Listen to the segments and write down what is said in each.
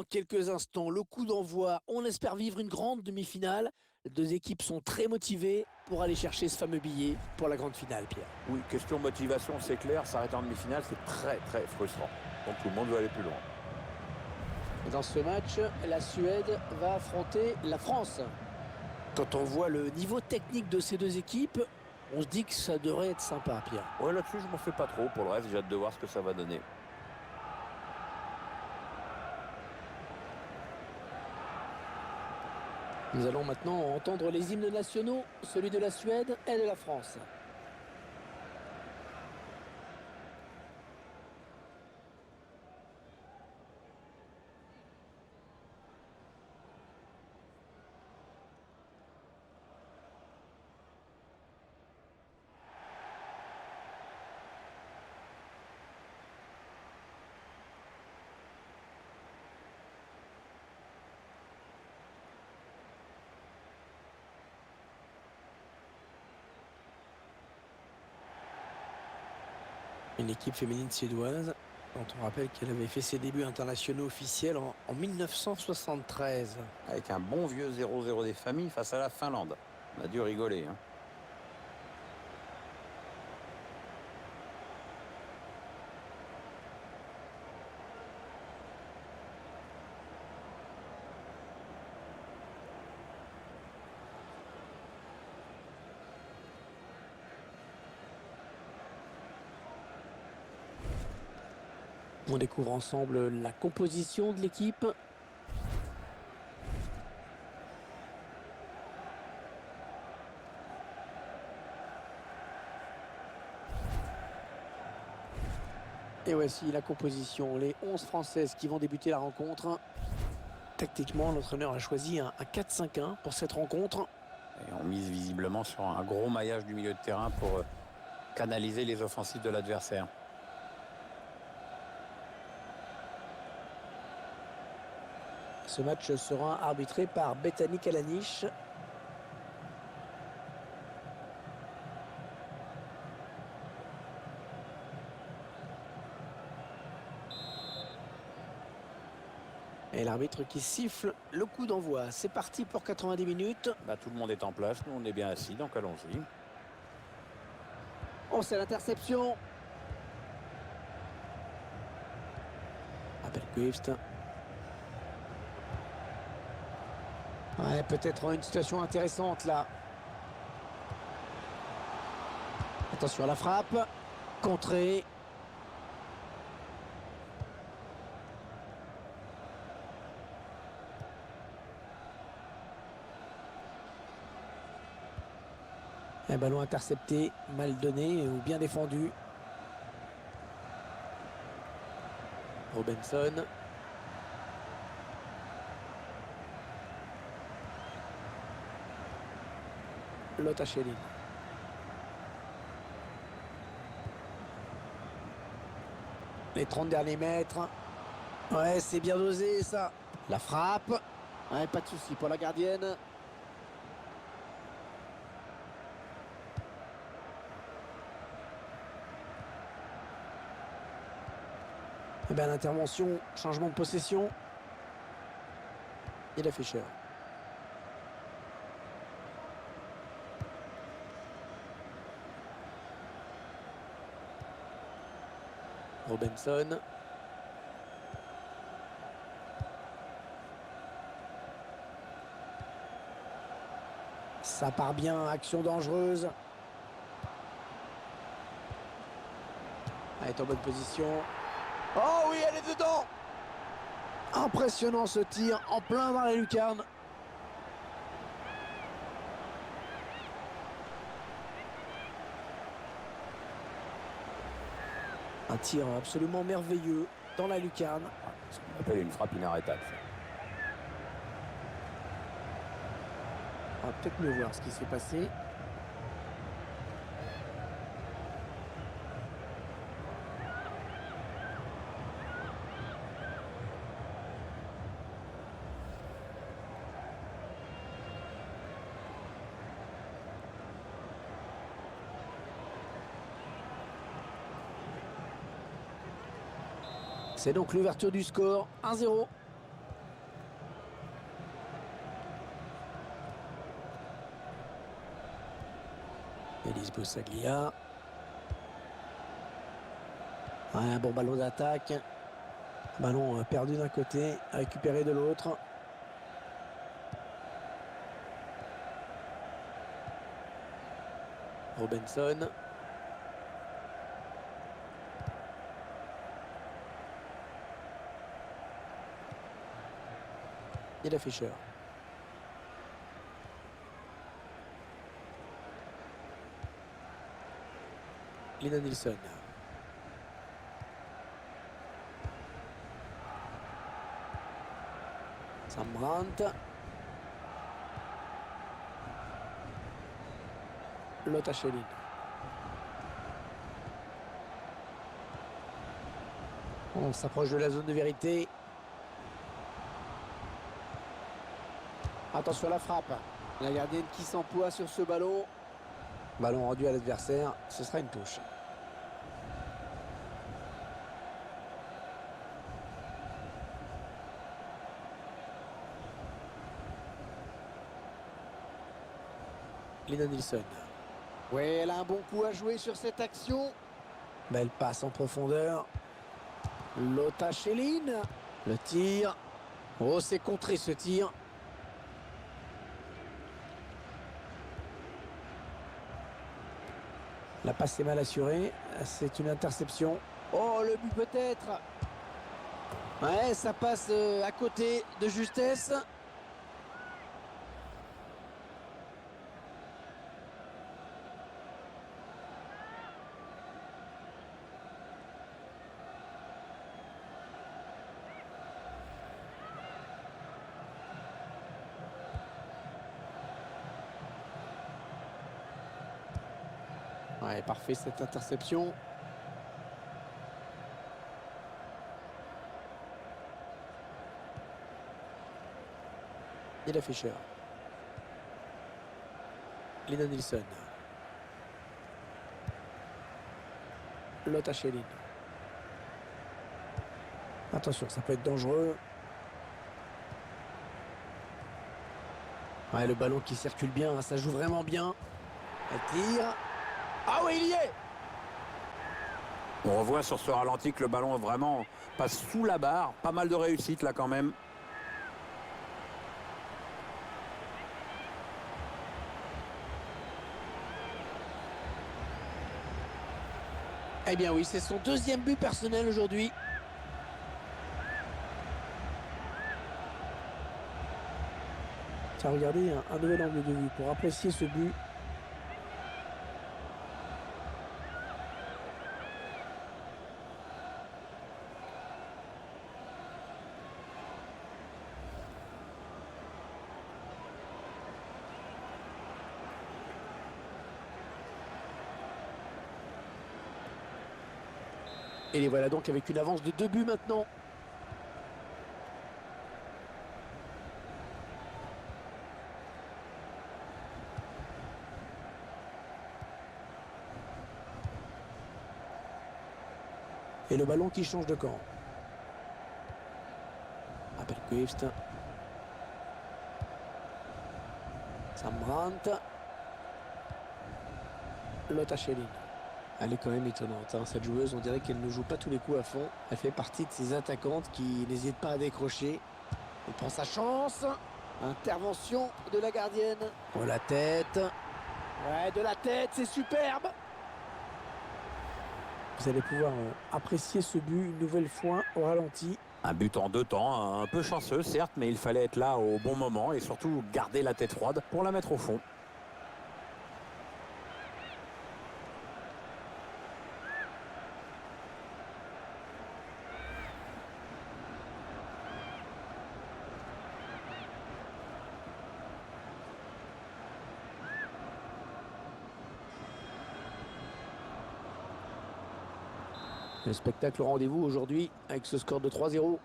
quelques instants le coup d'envoi. On espère vivre une grande demi-finale. Les deux équipes sont très motivées pour aller chercher ce fameux billet pour la grande finale, Pierre. Oui, question motivation, c'est clair, s'arrêter en demi-finale, c'est très très frustrant. Donc tout le monde veut aller plus loin. Dans ce match, la Suède va affronter la France. Quand on voit le niveau technique de ces deux équipes, on se dit que ça devrait être sympa, Pierre. Ouais, là-dessus, je m'en fais pas trop. Pour le reste, j'ai hâte de voir ce que ça va donner. Nous allons maintenant entendre les hymnes nationaux, celui de la Suède et de la France. Une équipe féminine suédoise, dont on rappelle qu'elle avait fait ses débuts internationaux officiels en 1973. Avec un bon vieux 0-0 des familles face à la Finlande. On a dû rigoler, hein. On découvre ensemble la composition de l'équipe. Et voici la composition, les 11 Françaises qui vont débuter la rencontre. Tactiquement, l'entraîneur a choisi un 4-5-1 pour cette rencontre. Et on mise visiblement sur un gros maillage du milieu de terrain pour canaliser les offensives de l'adversaire. Ce match sera arbitré par Bethany Kalanish. Et l'arbitre qui siffle le coup d'envoi. C'est parti pour 90 minutes. Tout le monde est en place, nous on est bien assis, donc allons-y. Oh, c'est l'interception. Appelquist. Ouais, peut-être une situation intéressante là. Attention à la frappe. Contrée. Un ballon intercepté, mal donné ou bien défendu. Robinson. Lotta Schelling. Les 30 derniers mètres. Ouais, c'est bien dosé ça. La frappe. Ouais, pas de souci pour la gardienne. Et bien l'intervention, changement de possession. Et la Fischer. Robinson. Ça part bien, action dangereuse. Elle est en bonne position. Oh oui, elle est dedans! Impressionnant ce tir, en plein dans la lucarne. Un tir absolument merveilleux dans la lucarne. Ce qu'on appelle une frappe inarrêtable. On va peut-être mieux voir ce qui s'est passé. C'est donc l'ouverture du score, 1-0. Elise Bossaglia. Un bon ballon d'attaque. Ballon perdu d'un côté, récupéré de l'autre. Robinson. Et la Fischer. Lina Nilsson. Sam Brandt. Lotta Schelin. On s'approche de la zone de vérité. Attention à la frappe. La gardienne qui s'emploie sur ce ballon. Ballon rendu à l'adversaire. Ce sera une touche. Lina Nilsson. Oui, elle a un bon coup à jouer sur cette action. Belle passe en profondeur. Lotta Schelin. Le tir. Oh, c'est contré ce tir. La passe est mal assurée. C'est une interception. Oh, le but peut-être. Ouais, ça passe à côté de justesse. Ouais, parfait cette interception. Et la Fischer. Lina Nilsson. Lotta Schelin. Attention, ça peut être dangereux. Ouais, le ballon qui circule bien, hein, ça joue vraiment bien. Elle tire. Ah oui, il y est! On revoit sur ce ralenti que le ballon vraiment passe sous la barre. Pas mal de réussite là quand même. Eh bien oui, c'est son deuxième but personnel aujourd'hui. Tiens, regardez, un nouvel angle de vue pour apprécier ce but. Et les voilà donc avec une avance de 2 buts maintenant. Et le ballon qui change de camp. Appelquist. Sam Brandt. Lotta Schelin. Elle est quand même étonnante, hein, cette joueuse. On dirait qu'elle ne joue pas tous les coups à fond. Elle fait partie de ces attaquantes qui n'hésitent pas à décrocher. Elle prend sa chance. Intervention de la gardienne. Oh, la tête. Ouais, de la tête, c'est superbe. Vous allez pouvoir apprécier ce but une nouvelle fois au ralenti. Un but en 2 temps, un peu chanceux certes, mais il fallait être là au bon moment et surtout garder la tête froide pour la mettre au fond. Le spectacle au rendez-vous aujourd'hui avec ce score de 3-0.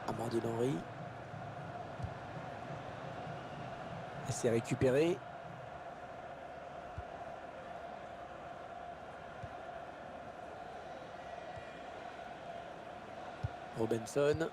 Amandine Henry. Elle s'est récupérée. Robinson.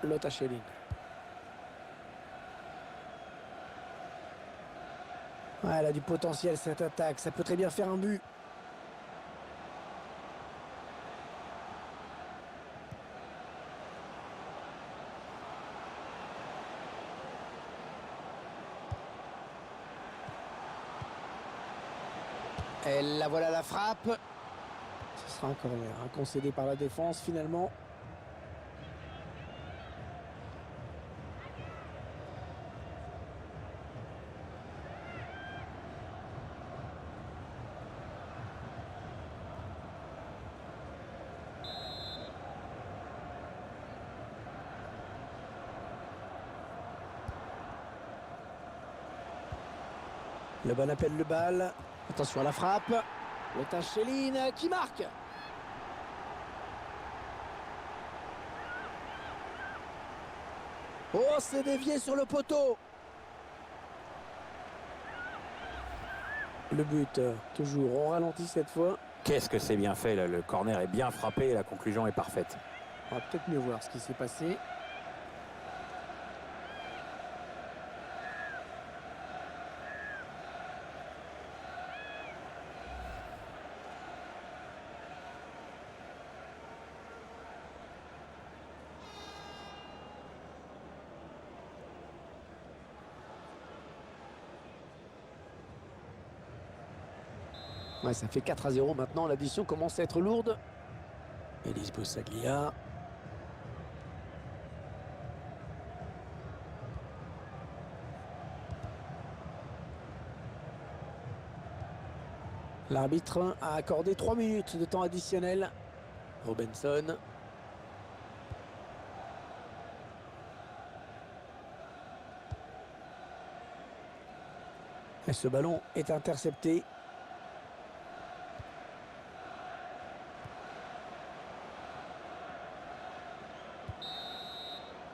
Lothar Schelin. Ouais, elle a du potentiel cette attaque, ça peut très bien faire un but. Et la voilà la frappe. Ce sera un corner, concédé par la défense finalement. Le bon appelle le bal. Attention à la frappe. Lothar Schelin qui marque. Oh, c'est dévié sur le poteau. Le but, toujours, on ralentit cette fois. Qu'est-ce que c'est bien fait, là. Le corner est bien frappé et la conclusion est parfaite. On va peut-être mieux voir ce qui s'est passé. Ouais, ça fait 4-0 maintenant, l'addition commence à être lourde. Elis Boussalia. L'arbitre a accordé 3 minutes de temps additionnel. Robinson. Et ce ballon est intercepté.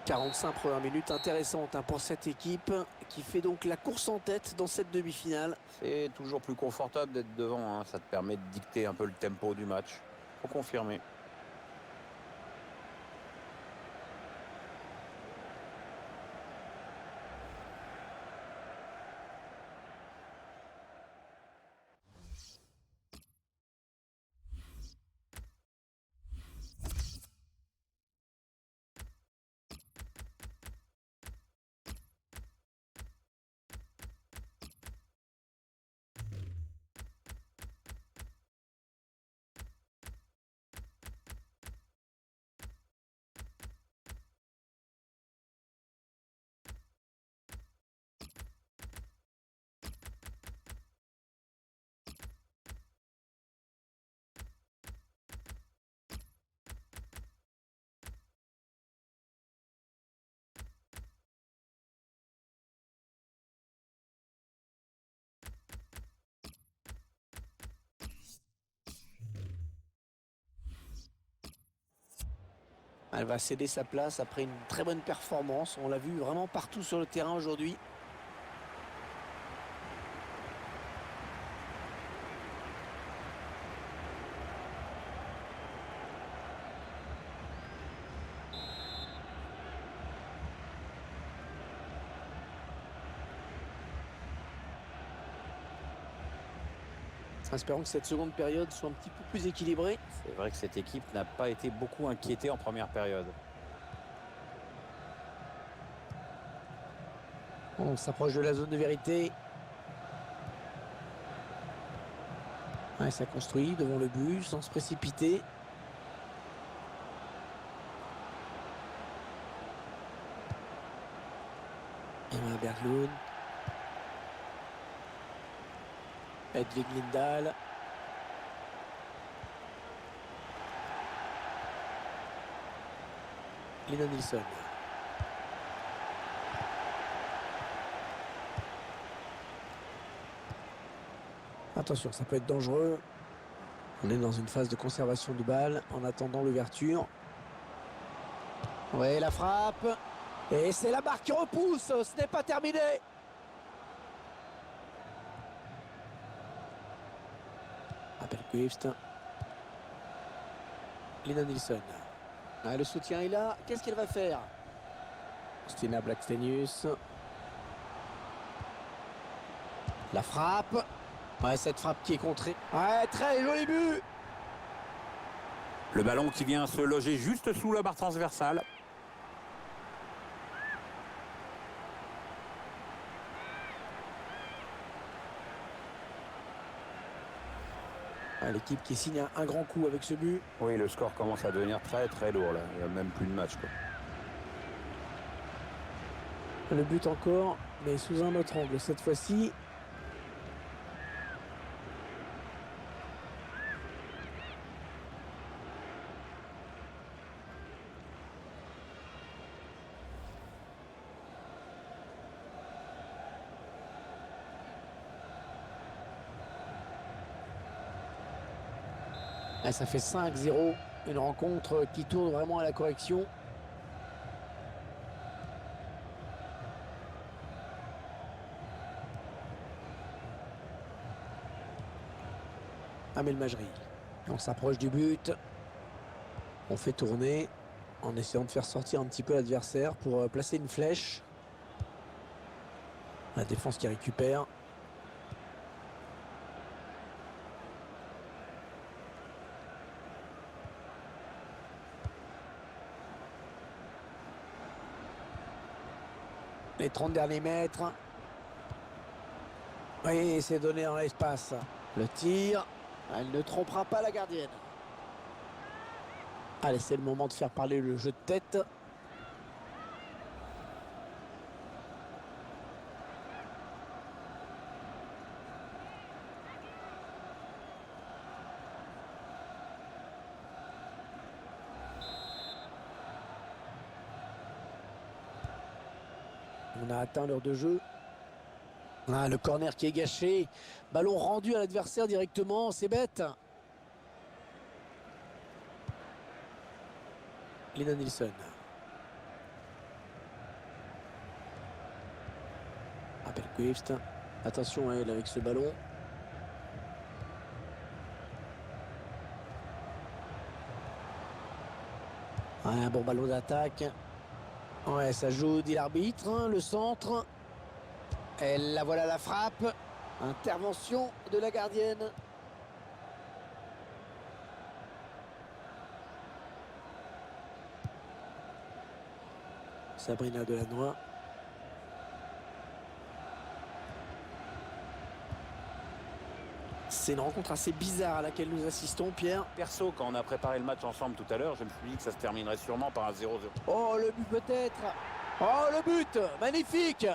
45 premières minutes intéressantes pour cette équipe qui fait donc la course en tête dans cette demi-finale. C'est toujours plus confortable d'être devant, hein. Ça te permet de dicter un peu le tempo du match. Faut confirmer. Elle va céder sa place après une très bonne performance. On l'a vu vraiment partout sur le terrain aujourd'hui. Espérons que cette seconde période soit un petit peu plus équilibrée. C'est vrai que cette équipe n'a pas été beaucoup inquiétée en première période. On s'approche de la zone de vérité. Ouais, ça construit devant le but sans se précipiter. Emma Berglund. Hedvig Lindahl. Lina Nilsson. Attention, ça peut être dangereux. On est dans une phase de conservation de balle en attendant l'ouverture. Ouais, la frappe. Et c'est la barre qui repousse. Ce n'est pas terminé. Appelquist. Lina Nilsson. Ah, le soutien est là. Qu'est-ce qu'elle va faire? Stina Blackstenius. La frappe. Ouais, cette frappe qui est contrée. Ouais, très joli but. Le ballon qui vient se loger juste sous la barre transversale. Ah, l'équipe qui signe un grand coup avec ce but. Oui, le score commence à devenir très très lourd là. Il n'y a même plus de match, quoi. Le but encore, mais sous un autre angle cette fois-ci. Ah, ça fait 5-0, une rencontre qui tourne vraiment à la correction. Amel Majri. On s'approche du but. On fait tourner en essayant de faire sortir un petit peu l'adversaire pour placer une flèche. La défense qui récupère. Les 30 derniers mètres. Oui, c'est donné dans l'espace. Le tir. Elle ne trompera pas la gardienne. Allez, c'est le moment de faire parler le jeu de tête. On a atteint l'heure de jeu. Ah, le corner qui est gâché. Ballon rendu à l'adversaire directement. C'est bête. Lena Nilsson. Appelquist. Attention à elle avec ce ballon. Ouais, un bon ballon d'attaque. Ouais, ça joue, dit l'arbitre. Hein, le centre. Et la voilà la frappe. Intervention de la gardienne. Sabrina Delannoy. C'est une rencontre assez bizarre à laquelle nous assistons, Pierre. Perso, quand on a préparé le match ensemble tout à l'heure, je me suis dit que ça se terminerait sûrement par un 0-0. Oh, le but peut-être. Oh, le but. Magnifique.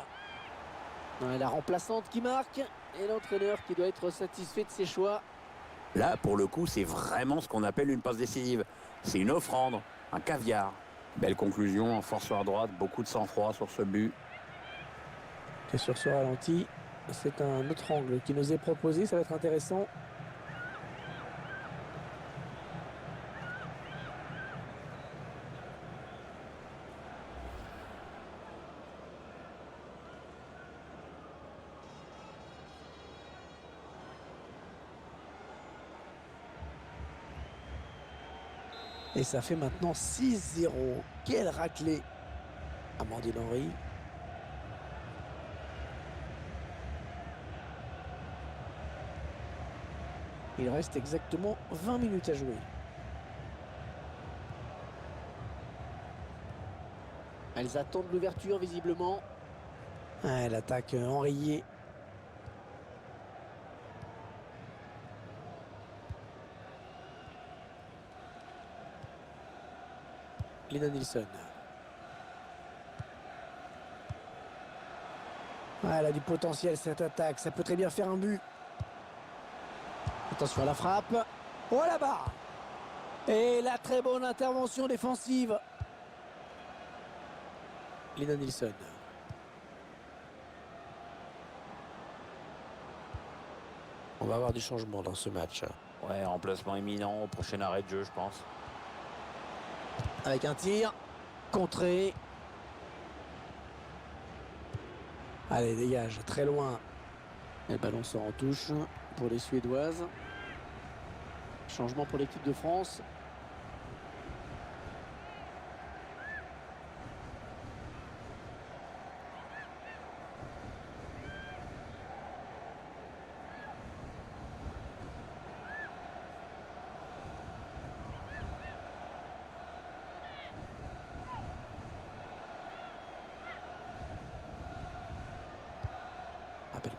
Ouais, la remplaçante qui marque et l'entraîneur qui doit être satisfait de ses choix. Là, pour le coup, c'est vraiment ce qu'on appelle une passe décisive. C'est une offrande, un caviar. Belle conclusion, en force à droite, beaucoup de sang-froid sur ce but. Et sur ce ralenti, c'est un autre angle qui nous est proposé, ça va être intéressant. Et ça fait maintenant 6-0. Quelle raclée. Amandine Henry. Il reste exactement 20 minutes à jouer. Elles attendent l'ouverture visiblement. Ah, l'attaque enrayée. Lena Nilsson. Ah, elle a du potentiel cette attaque. Ça peut très bien faire un but. Attention à la frappe. Oh là-bas. Et la très bonne intervention défensive. Lena Nilsson. On va avoir du changement dans ce match. Ouais, remplacement imminent au prochain arrêt de jeu, je pense. Avec un tir. Contré. Allez, dégage. Très loin. Et le ballon sort en touche pour les Suédoises. Changement pour l'équipe de France.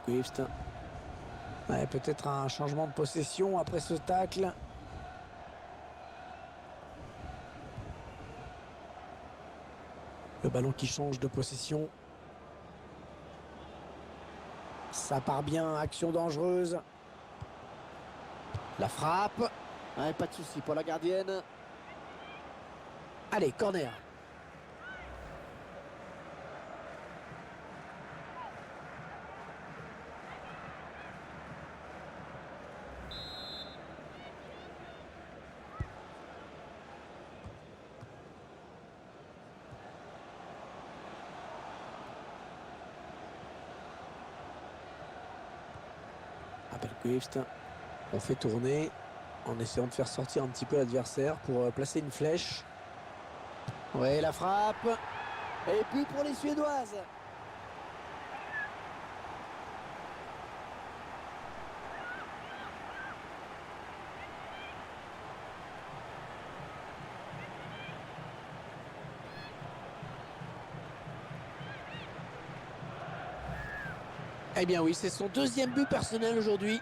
Swift. Ouais, peut-être un changement de possession après ce tacle. Le ballon qui change de possession. Ça part bien, action dangereuse. La frappe. Ouais, pas de souci pour la gardienne. Allez, corner. Swift. On fait tourner en essayant de faire sortir un petit peu l'adversaire pour placer une flèche. Ouais, la frappe. Et puis pour les Suédoises. Eh bien oui, c'est son deuxième but personnel aujourd'hui.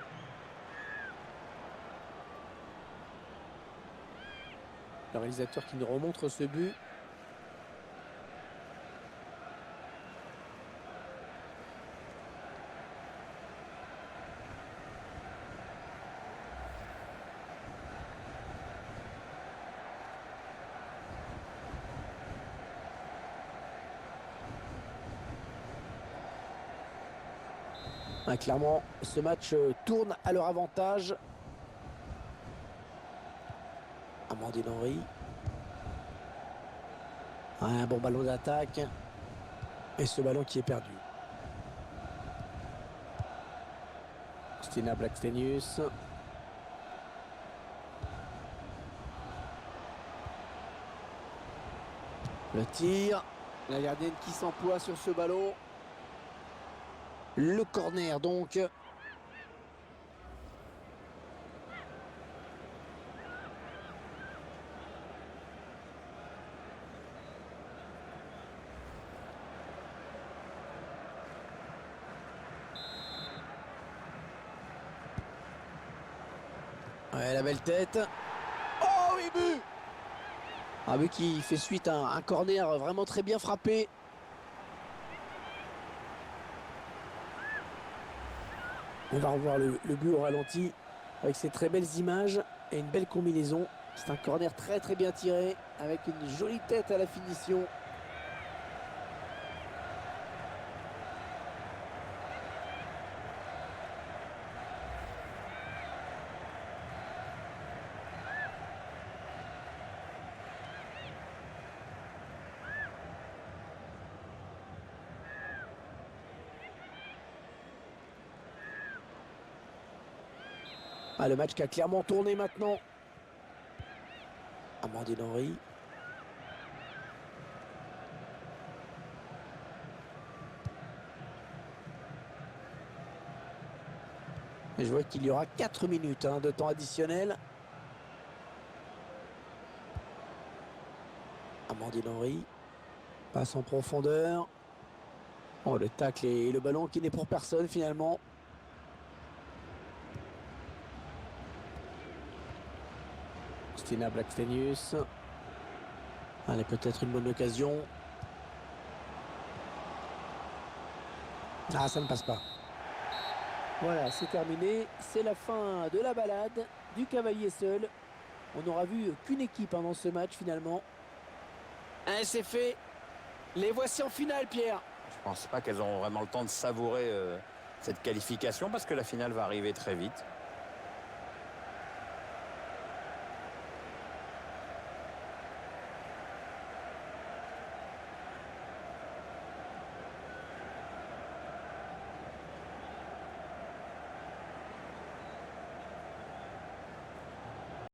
Le réalisateur qui nous remontre ce but. Ah, clairement, ce match tourne à leur avantage. Amandine Henry. Un bon ballon d'attaque. Et ce ballon qui est perdu. Stina Blackstenius. Le tir. La gardienne qui s'emploie sur ce ballon. Le corner donc. Ouais, la belle tête. Oh oui, but! Un but qui fait suite à un corner vraiment très bien frappé. On va revoir le but au ralenti avec ces très belles images et une belle combinaison. C'est un corner très très bien tiré avec une jolie tête à la finition. Ah, le match qui a clairement tourné maintenant. Amandine Henry. Et je vois qu'il y aura 4 minutes de temps additionnel. Amandine Henry. Passe en profondeur. Oh, le tacle et le ballon qui n'est pour personne finalement. Stina Blackstenius. Allez, peut-être une bonne occasion. Ah, ça ne passe pas. Voilà, c'est terminé. C'est la fin de la balade du cavalier seul. On n'aura vu qu'une équipe dans ce match finalement. Et c'est fait. Les voici en finale, Pierre. Je pense pas qu'elles auront vraiment le temps de savourer cette qualification parce que la finale va arriver très vite.